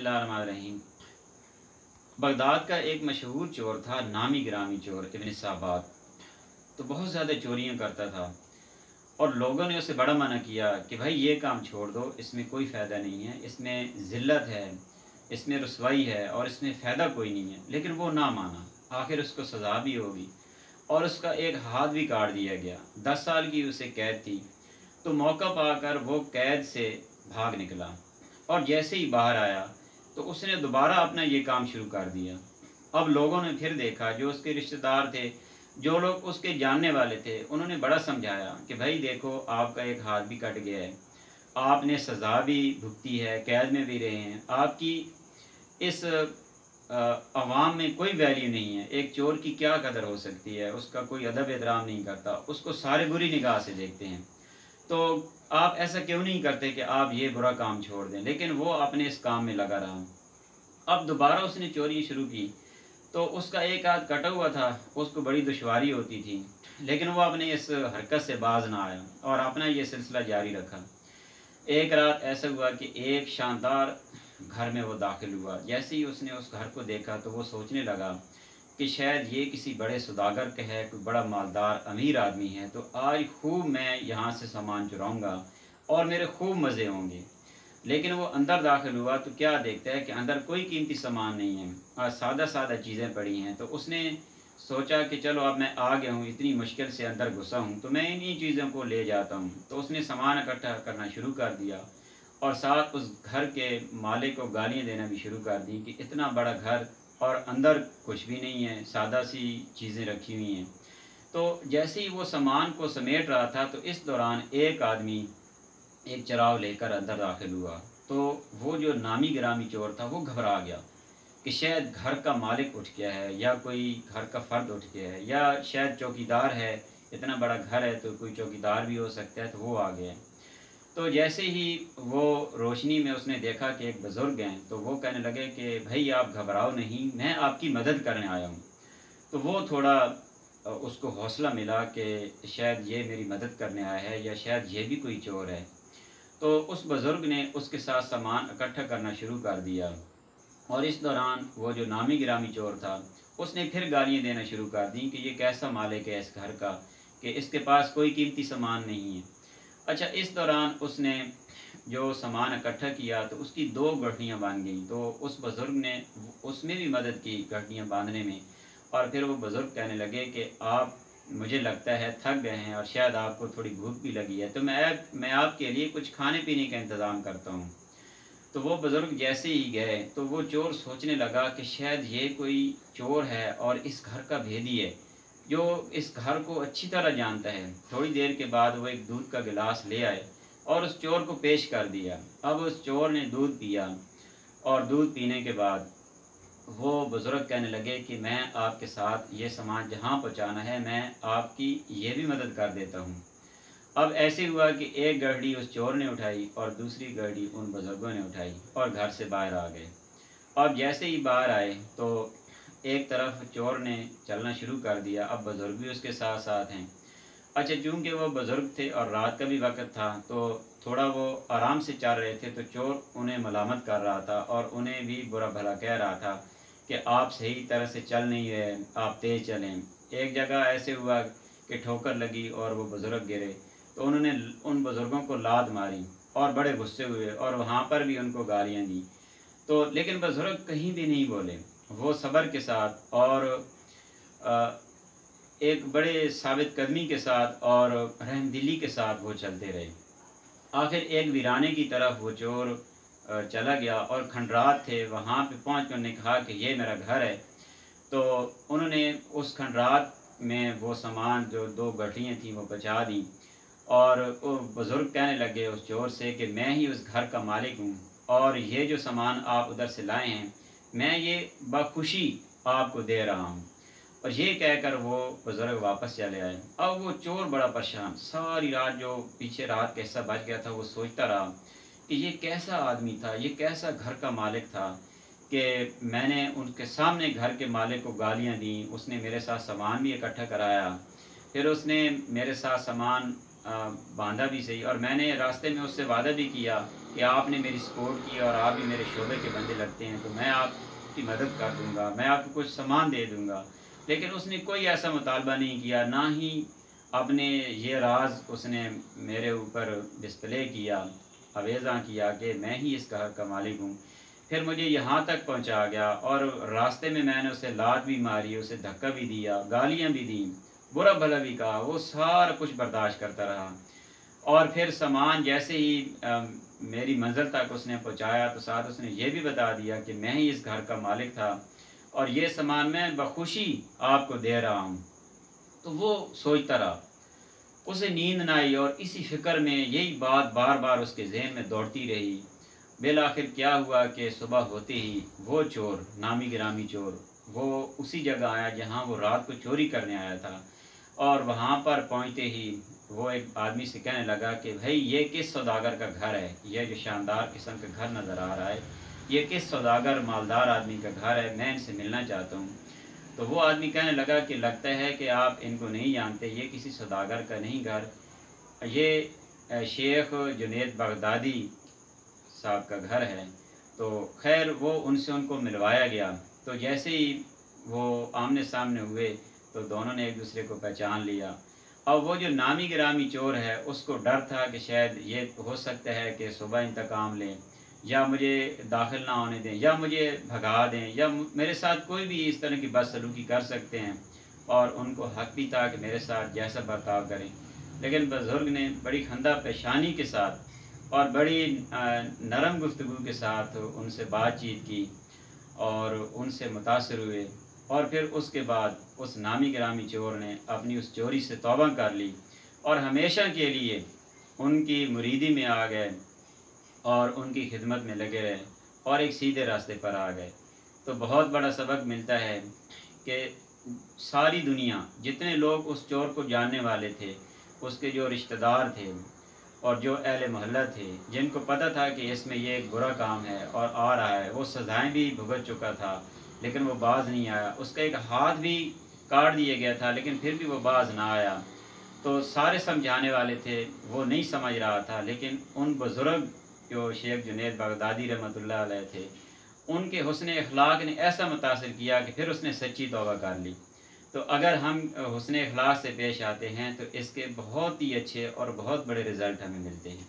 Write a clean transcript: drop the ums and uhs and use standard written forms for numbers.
बिस्मिल्लाहिर्रहमानिर्रहीम। बगदाद का एक मशहूर चोर था, नामी गिरामी चोर इब्न साबात। तो बहुत ज़्यादा चोरियाँ करता था और लोगों ने उसे बड़ा मना किया कि भाई ये काम छोड़ दो, इसमें कोई फ़ायदा नहीं है, इसमें ज़िल्लत है, इसमें रुसवाई है और इसमें फ़ायदा कोई नहीं है। लेकिन वो ना माना। आखिर उसको सज़ा भी होगी और उसका एक हाथ भी काट दिया गया। 10 साल की उसे कैद थी। तो मौका पाकर वो कैद से भाग निकला और जैसे ही बाहर आया तो उसने दोबारा अपना ये काम शुरू कर दिया। अब लोगों ने फिर देखा, जो उसके रिश्तेदार थे, जो लोग उसके जानने वाले थे, उन्होंने बड़ा समझाया कि भाई देखो, आपका एक हाथ भी कट गया है, आपने सज़ा भी भुगती है, कैद में भी रहे हैं, आपकी इस अवाम में कोई वैल्यू नहीं है। एक चोर की क्या कदर हो सकती है, उसका कोई अदब एहतराम नहीं करता, उसको सारे बुरी निगाह से देखते हैं। तो आप ऐसा क्यों नहीं करते कि आप ये बुरा काम छोड़ दें? लेकिन वो अपने इस काम में लगा रहा। अब दोबारा उसने चोरी शुरू की तो उसका एक हाथ कटा हुआ था, उसको बड़ी दुश्वारी होती थी, लेकिन वो अपने इस हरकत से बाज ना आया और अपना ये सिलसिला जारी रखा। एक रात ऐसा हुआ कि एक शानदार घर में वो दाखिल हुआ। जैसे ही उसने उस घर को देखा तो वो सोचने लगा कि शायद ये किसी बड़े सौदागर का है, कोई बड़ा मालदार अमीर आदमी है, तो आज खूब मैं यहाँ से सामान चुराऊँगा और मेरे खूब मज़े होंगे। लेकिन वो अंदर दाखिल हुआ तो क्या देखता है कि अंदर कोई कीमती सामान नहीं है और सादा सादा चीज़ें पड़ी हैं। तो उसने सोचा कि चलो, अब मैं आ गया हूँ, इतनी मुश्किल से अंदर घुसा हूँ, तो मैं इन्हीं चीज़ों को ले जाता हूँ। तो उसने सामान इकट्ठा करना शुरू कर दिया और साथ उस घर के मालिक को गालियाँ देना भी शुरू कर दी कि इतना बड़ा घर और अंदर कुछ भी नहीं है, सादा सी चीज़ें रखी हुई हैं। तो जैसे ही वो सामान को समेट रहा था तो इस दौरान एक आदमी एक चराग लेकर अंदर दाखिल हुआ। तो वो जो नामी गिरामी चोर था वो घबरा गया कि शायद घर का मालिक उठ गया है या कोई घर का फ़र्द उठ गया है या शायद चौकीदार है, इतना बड़ा घर है तो कोई चौकीदार भी हो सकता है, तो वो आ गया। तो जैसे ही वो रोशनी में उसने देखा कि एक बुज़ुर्ग हैं, तो वो कहने लगे कि भाई आप घबराओ नहीं, मैं आपकी मदद करने आया हूँ। तो वो थोड़ा उसको हौसला मिला कि शायद ये मेरी मदद करने आया है या शायद ये भी कोई चोर है। तो उस बुज़ुर्ग ने उसके साथ सामान इकट्ठा करना शुरू कर दिया और इस दौरान वो जो नामी गिरामी चोर था, उसने फिर गालियाँ देना शुरू कर दी कि ये कैसा मालिक है इस घर का कि इसके पास कोई कीमती सामान नहीं है। अच्छा, इस दौरान उसने जो सामान इकट्ठा किया तो उसकी 2 गठरियाँ बन गईं। तो उस बुज़ुर्ग ने उसमें भी मदद की गठरियाँ बांधने में। और फिर वो बुज़ुर्ग कहने लगे कि आप, मुझे लगता है थक गए हैं और शायद आपको थोड़ी भूख भी लगी है, तो मैं आपके लिए कुछ खाने पीने का इंतज़ाम करता हूँ। तो वो बुज़ुर्ग जैसे ही गए तो वो चोर सोचने लगा कि शायद ये कोई चोर है और इस घर का भेदी है, जो इस घर को अच्छी तरह जानता है। थोड़ी देर के बाद वो एक दूध का गिलास ले आए और उस चोर को पेश कर दिया। अब उस चोर ने दूध पिया और दूध पीने के बाद वो बुज़ुर्ग कहने लगे कि मैं आपके साथ ये सामान जहाँ पहुँचाना है, मैं आपकी ये भी मदद कर देता हूँ। अब ऐसे हुआ कि एक गड्डी उस चोर ने उठाई और दूसरी गड्डी उन बुज़ुर्गों ने उठाई और घर से बाहर आ गए। अब जैसे ही बाहर आए तो एक तरफ चोर ने चलना शुरू कर दिया, अब बुज़ुर्ग भी उसके साथ साथ हैं। अच्छा, चूँकि वो बुज़ुर्ग थे और रात का भी वक़्त था तो थोड़ा वो आराम से चल रहे थे, तो चोर उन्हें मलामत कर रहा था और उन्हें भी बुरा भला कह रहा था कि आप सही तरह से चल नहीं रहे, आप तेज़ चलें। एक जगह ऐसे हुआ कि ठोकर लगी और वो बुज़ुर्ग गिरे, तो उन्होंने उन बुज़ुर्गों को लात मारी और बड़े गुस्से हुए और वहाँ पर भी उनको गालियाँ दी। तो लेकिन बुज़ुर्ग कहीं भी नहीं बोले, वो सब्र के साथ और एक बड़े साबित कदमी के साथ और रहमदिली के साथ वो चलते रहे। आखिर एक वीराने की तरफ वो चोर चला गया और खंडरात थे, वहाँ पे पहुँच कर उन्होंने कहा कि ये मेरा घर है। तो उन्होंने उस खंडरात में वो सामान, जो 2 गठरियाँ थीं, वो बचा दी और वो बुज़ुर्ग कहने लगे उस चोर से कि मैं ही उस घर का मालिक हूँ और ये जो सामान आप उधर से लाए हैं, मैं ये बख़ुशी आपको दे रहा हूँ। और ये कहकर वो बुज़ुर्ग वापस चले आए। अब वो चोर बड़ा परेशान, सारी रात, जो पीछे रात का हिस्सा बच गया था, वो सोचता रहा कि ये कैसा आदमी था, ये कैसा घर का मालिक था कि मैंने उनके सामने घर के मालिक को गालियाँ दी, उसने मेरे साथ सामान भी इकट्ठा कराया, फिर उसने मेरे साथ सामान बांधा भी सही, और मैंने रास्ते में उससे वादा भी किया کہ آپ نے میری سپورٹ کی اور آپ بھی میرے شعبے کے بندے لگتے ہیں تو میں آپ کی مدد کر دوں گا، میں آپ کو کچھ سامان دے دوں گا۔ لیکن اس نے کوئی ایسا مطالبہ نہیں کیا، نہ ہی اپنے یہ راز اس نے میرے اوپر ڈسپلے کیا، اویزاں کیا کہ میں ہی اس گھر کا مالک ہوں۔ پھر مجھے یہاں تک پہنچا گیا اور راستے میں نے اسے لات بھی ماری، اسے دھکا بھی دیا، گالیاں بھی دیں، برا بھلا بھی کہا، وہ سارا کچھ برداشت کرتا رہا۔ اور پھر سامان جیسے ہی میری منزل تک اس نے پہنچایا تو ساتھ اس نے یہ بھی بتا دیا کہ میں ہی اس گھر کا مالک تھا اور یہ سامان میں بخوشی آپ کو دے رہا ہوں۔ تو وہ سوچتا رہا، اسے نیند نہ آئی اور اسی فکر میں یہی بات بار بار اس کے ذہن میں دوڑتی رہی۔ بالآخر کیا ہوا کہ صبح ہوتے ہی وہ چور، نامی گرامی چور، وہ اسی جگہ آیا جہاں وہ رات کو چوری کرنے آیا تھا، اور وہاں پر پہنچتے ہی وہ ایک آدمی سے کہنے لگا کہ بھائی یہ کس سوداگر کا گھر ہے، یہ جو شاندار قسم کا گھر نظر آ رہا ہے یہ کس سوداگر مالدار آدمی کا گھر ہے، میں ان سے ملنا چاہتا ہوں۔ تو وہ آدمی کہنے لگا کہ لگتا ہے کہ آپ ان کو نہیں جانتے، یہ کسی سوداگر کا نہیں گھر، یہ شیخ جنید بغدادی صاحب کا گھر ہے۔ تو خیر وہ ان کو ملوایا گیا۔ تو جیسے ہی وہ آمنے سامنے ہوئے تو دونوں نے ایک دوسرے کو پہچان لیا۔ اور وہ جو نامی گرامی چور ہے اس کو ڈر تھا کہ شاید یہ ہو سکتا ہے کہ صبح انتقام لیں یا مجھے داخل نہ ہونے دیں یا مجھے بھگا دیں یا میرے ساتھ کوئی بھی اس طرح کی بدسلوکی کر سکتے ہیں، اور ان کو حق بھی تھا کہ میرے ساتھ جیسا برتاؤ کریں۔ لیکن بزرگ نے بڑی خندہ پیشانی کے ساتھ اور بڑی نرم گفتگو کے ساتھ ان سے بات چیت کی اور ان سے متاثر ہوئے، اور پھر اس کے بعد اس نامی گرامی چور نے اپنی اس چوری سے توبہ کر لی اور ہمیشہ کے لیے ان کی مریدی میں آ گئے اور ان کی خدمت میں لگے رہے اور ایک سیدھے راستے پر آ گئے۔ تو بہت بڑا سبق ملتا ہے کہ ساری دنیا، جتنے لوگ اس چور کو جاننے والے تھے، اس کے جو رشتہ دار تھے اور جو اہل محلہ تھے، جن کو پتہ تھا کہ اس میں یہ ایک برا کام ہے اور آ رہا ہے، وہ سزائیں بھی بھگت چکا تھا لیکن وہ باز نہیں آیا، اس کا ایک ہاتھ بھی کاٹ دیا گیا تھا لیکن پھر بھی وہ باز نہ آیا۔ تو سارے سمجھانے والے تھے، وہ نہیں سمجھ رہا تھا، لیکن ان بزرگ جو شیخ جنید بغدادی رحمۃ اللہ علیہ تھے، ان کے حسن اخلاق نے ایسا متاثر کیا کہ پھر اس نے سچی توبہ کر لی۔ تو اگر ہم حسن اخلاق سے پیش آتے ہیں تو اس کے بہت ہی اچھے اور بہت بڑے رزلٹ ہمیں ملتے ہیں۔